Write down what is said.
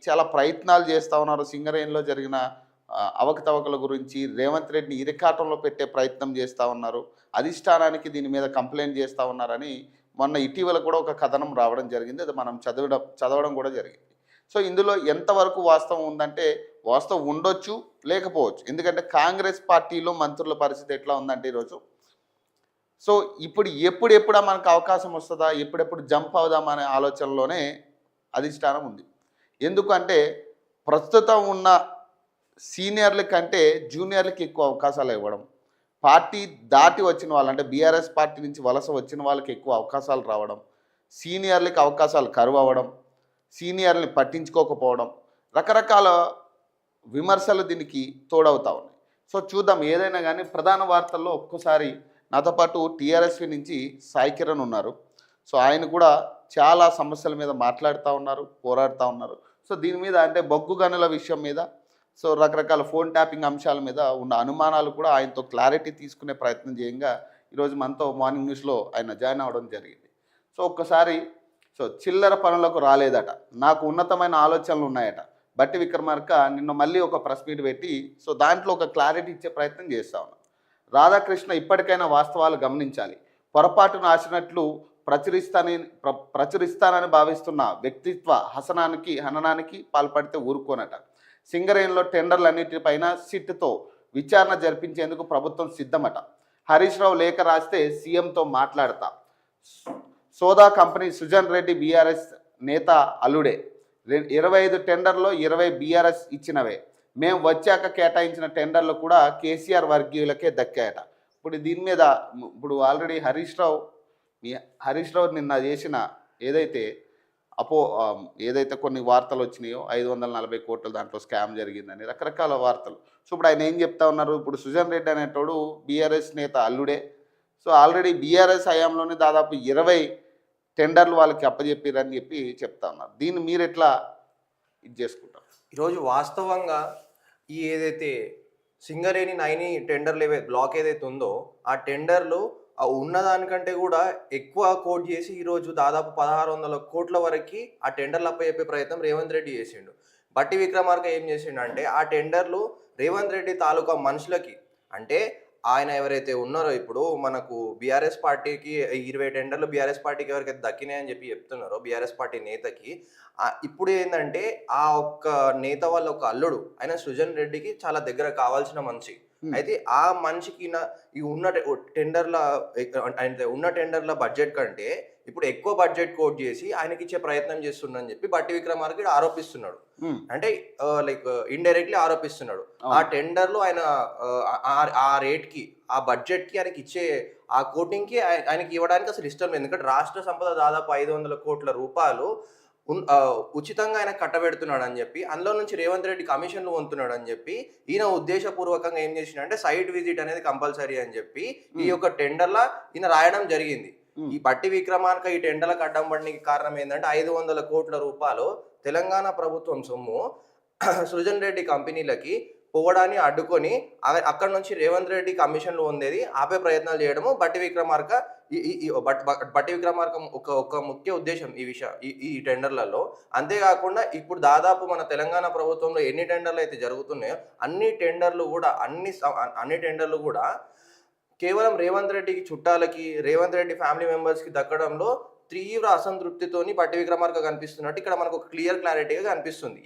చాలా ప్రయత్నాలు చేస్తూ ఉన్నారు. సింగరేణిలో జరిగిన అవకతవకల గురించి రేవంత్ రెడ్డిని ఇరకాటంలో పెట్టే ప్రయత్నం చేస్తూ ఉన్నారు. అధిష్టానానికి దీని మీద కంప్లైంట్ చేస్తూ ఉన్నారని మొన్న ఇటీవల కూడా ఒక కథనం రావడం జరిగింది. అది మనం చదవడం కూడా జరిగింది. సో ఇందులో ఎంతవరకు వాస్తవం ఉందంటే వాస్తవం ఉండొచ్చు, లేకపోవచ్చు. ఎందుకంటే కాంగ్రెస్ పార్టీలో మంత్రుల పరిస్థితి ఎట్లా ఉందంటే ఈరోజు, సో ఇప్పుడు ఎప్పుడెప్పుడా మనకు అవకాశం వస్తుందా, ఎప్పుడెప్పుడు జంప్ అవుదామా అనే ఆలోచనలోనే అధిష్టానం ఉంది. ఎందుకంటే ప్రస్తుతం ఉన్న సీనియర్ల కంటే జూనియర్లకి ఎక్కువ అవకాశాలు ఇవ్వడం, పార్టీ దాటి వచ్చిన వాళ్ళు అంటే బీఆర్ఎస్ పార్టీ నుంచి వలస వచ్చిన వాళ్ళకి ఎక్కువ అవకాశాలు రావడం, సీనియర్లకి అవకాశాలు కరువు అవ్వడం, సీనియర్ని పట్టించుకోకపోవడం, రకరకాల విమర్శలు దీనికి తోడవుతా ఉన్నాయి. సో చూద్దాం, ఏదైనా కానీ ప్రధాన వార్తల్లో ఒక్కసారి నాతో పాటు టీఆర్ఎస్వి నుంచి సాయి కిరణ్ ఉన్నారు. సో ఆయన కూడా చాలా సమస్యల మీద మాట్లాడుతూ ఉన్నారు, పోరాడుతూ ఉన్నారు. సో దీని మీద అంటే బొగ్గు గనుల విషయం మీద, సో రకరకాల ఫోన్ ట్యాపింగ్ అంశాల మీద ఉన్న అనుమానాలు కూడా ఆయనతో క్లారిటీ తీసుకునే ప్రయత్నం చేయంగా ఈరోజు మనతో మార్నింగ్ న్యూస్లో ఆయన జాయిన్ అవ్వడం జరిగింది. సో ఒక్కసారి సో చిల్లర పనులకు రాలేదట, నాకు ఉన్నతమైన ఆలోచనలు ఉన్నాయట. బట్టి విక్రమార్క నిన్న మళ్ళీ ఒక ప్రెస్ మీట్ పెట్టి సో దాంట్లో ఒక క్లారిటీ ఇచ్చే ప్రయత్నం చేస్తా ఉన్నాను. రాధాకృష్ణ ఇప్పటికైనా వాస్తవాలు గమనించాలి, పొరపాటును ఆసినట్లు ప్రచురిస్తానని భావిస్తున్న వ్యక్తిత్వ హననానికి పాల్పడితే ఊరుకోనట. సింగరేణిలో టెండర్లన్నిటిపైన సిట్తో విచారణ జరిపించేందుకు ప్రభుత్వం సిద్ధమట. హరీష్ రావు లేఖ రాస్తే సీఎంతో మాట్లాడతా. సోదా కంపెనీ సుజన్ రెడ్డి బీఆర్ఎస్ నేత అల్లుడే. 25 టెండర్లో 20 బీఆర్ఎస్ ఇచ్చినవే. మేము వచ్చాక కేటాయించిన టెండర్లు కూడా కేసీఆర్ వర్గీయులకే దక్కాయట. ఇప్పుడు దీని మీద ఇప్పుడు ఆల్రెడీ హరీష్ రావు నిన్న చేసిన ఏదైతే కొన్ని వార్తలు వచ్చినాయో 540 కోట్ల దాంట్లో స్కామ్ జరిగిందని రకరకాల వార్తలు. సో ఇప్పుడు ఆయన ఏం చెప్తా ఉన్నారు, ఇప్పుడు సుజన్ రెడ్డి అనేటోడు బీఆర్ఎస్ నేత అల్లుడే. సో ఆల్రెడీ బీఆర్ఎస్ హయాంలోనే దాదాపు 20 టెండర్లు వాళ్ళకి అప్పచెప్పారని చెప్తా ఉన్నారు. దీన్ని మీరు ఎట్లా ఇది చేసుకుంటారు? ఈరోజు వాస్తవంగా ఏదైతే సింగరేణి 9 టెండర్లు బ్లాక్ ఏదైతే ఉందో ఆ టెండర్లు ఉన్నదానికంటే కూడా ఎక్కువ కోట్ చేసి ఈరోజు దాదాపు 1600 కోట్ల వరకు ఆ టెండర్లు అప్పచెప్పే ప్రయత్నం రేవంత్ రెడ్డి చేసిండు. బట్టి విక్రమార్క ఏం చేసిండు అంటే ఆ టెండర్లు రేవంత్ రెడ్డి తాలూకా మనుషులకి, అంటే ఆయన ఎవరైతే ఉన్నారో ఇప్పుడు మనకు బీఆర్ఎస్ పార్టీకి 20 టెండర్లు బీఆర్ఎస్ పార్టీకి ఎవరికైతే దక్కినాయని చెప్తున్నారో బీఆర్ఎస్ పార్టీ నేతకి, ఇప్పుడు ఏంటంటే ఆ ఒక్క నేత వాళ్ళ ఒక అల్లుడు ఆయన సృజన్ రెడ్డికి చాలా దగ్గర కావాల్సిన మనిషి. అయితే ఆ మనిషికి ఈ ఉన్న టెండర్ల బడ్జెట్ కంటే ఇప్పుడు ఎక్కువ బడ్జెట్ కోట్ చేసి ఆయనకి ఇచ్చే ప్రయత్నం చేస్తున్నాడని చెప్పి బట్టి విక్రమార్క ఆరోపిస్తున్నాడు. అంటే లైక్ ఇండైరెక్ట్లీ ఆరోపిస్తున్నాడు. ఆ టెండర్లు ఆయన ఆ రేట్ కి ఆ బడ్జెట్ కి ఆయనకి ఇచ్చే ఆ కోటింగ్ కి ఆయనకి ఇవ్వడానికి అసలు ఇష్టం లేదు. ఎందుకంటే రాష్ట్ర సంపద దాదాపు 500 కోట్ల రూపాయలు ఉచితంగా ఆయన కట్టబెడుతున్నాడు అని చెప్పి, అందులో నుంచి రేవంత్ రెడ్డి కమిషన్లు పొందుతున్నాడు అని చెప్పి ఈయన ఉద్దేశపూర్వకంగా ఏం చేసిండే సైట్ విజిట్ అనేది కంపల్సరీ అని చెప్పి ఈ యొక్క టెండర్లా ఈయన రాయడం జరిగింది. ఈ బట్టి విక్రమార్క ఈ టెండర్లకు అడ్డం పడడానికి కారణం ఏంటంటే 500 కోట్ల రూపాయలు తెలంగాణ ప్రభుత్వం సొమ్ము సృజన్ రెడ్డి కంపెనీలకి పోవడాన్ని అడ్డుకొని అక్కడ నుంచి రేవంత్ రెడ్డి కమిషన్లు పొందేది ఆపే ప్రయత్నాలు చేయడము బట్టి విక్రమార్క ఒక ముఖ్య ఉద్దేశం ఈ టెండర్లలో. అంతేకాకుండా ఇప్పుడు దాదాపు మన తెలంగాణ ప్రభుత్వంలో ఎన్ని టెండర్లు అయితే జరుగుతున్నాయో అన్ని టెండర్లు కూడా కేవలం రేవంత్ రెడ్డికి చుట్టాలకి రేవంత్ రెడ్డి ఫ్యామిలీ మెంబర్స్కి దక్కడంలో తీవ్ర అసంతృప్తితోని బట్టి విక్రమార్క కనిపిస్తున్నట్టు ఇక్కడ మనకు ఒక క్లియర్ క్లారిటీగా కనిపిస్తుంది.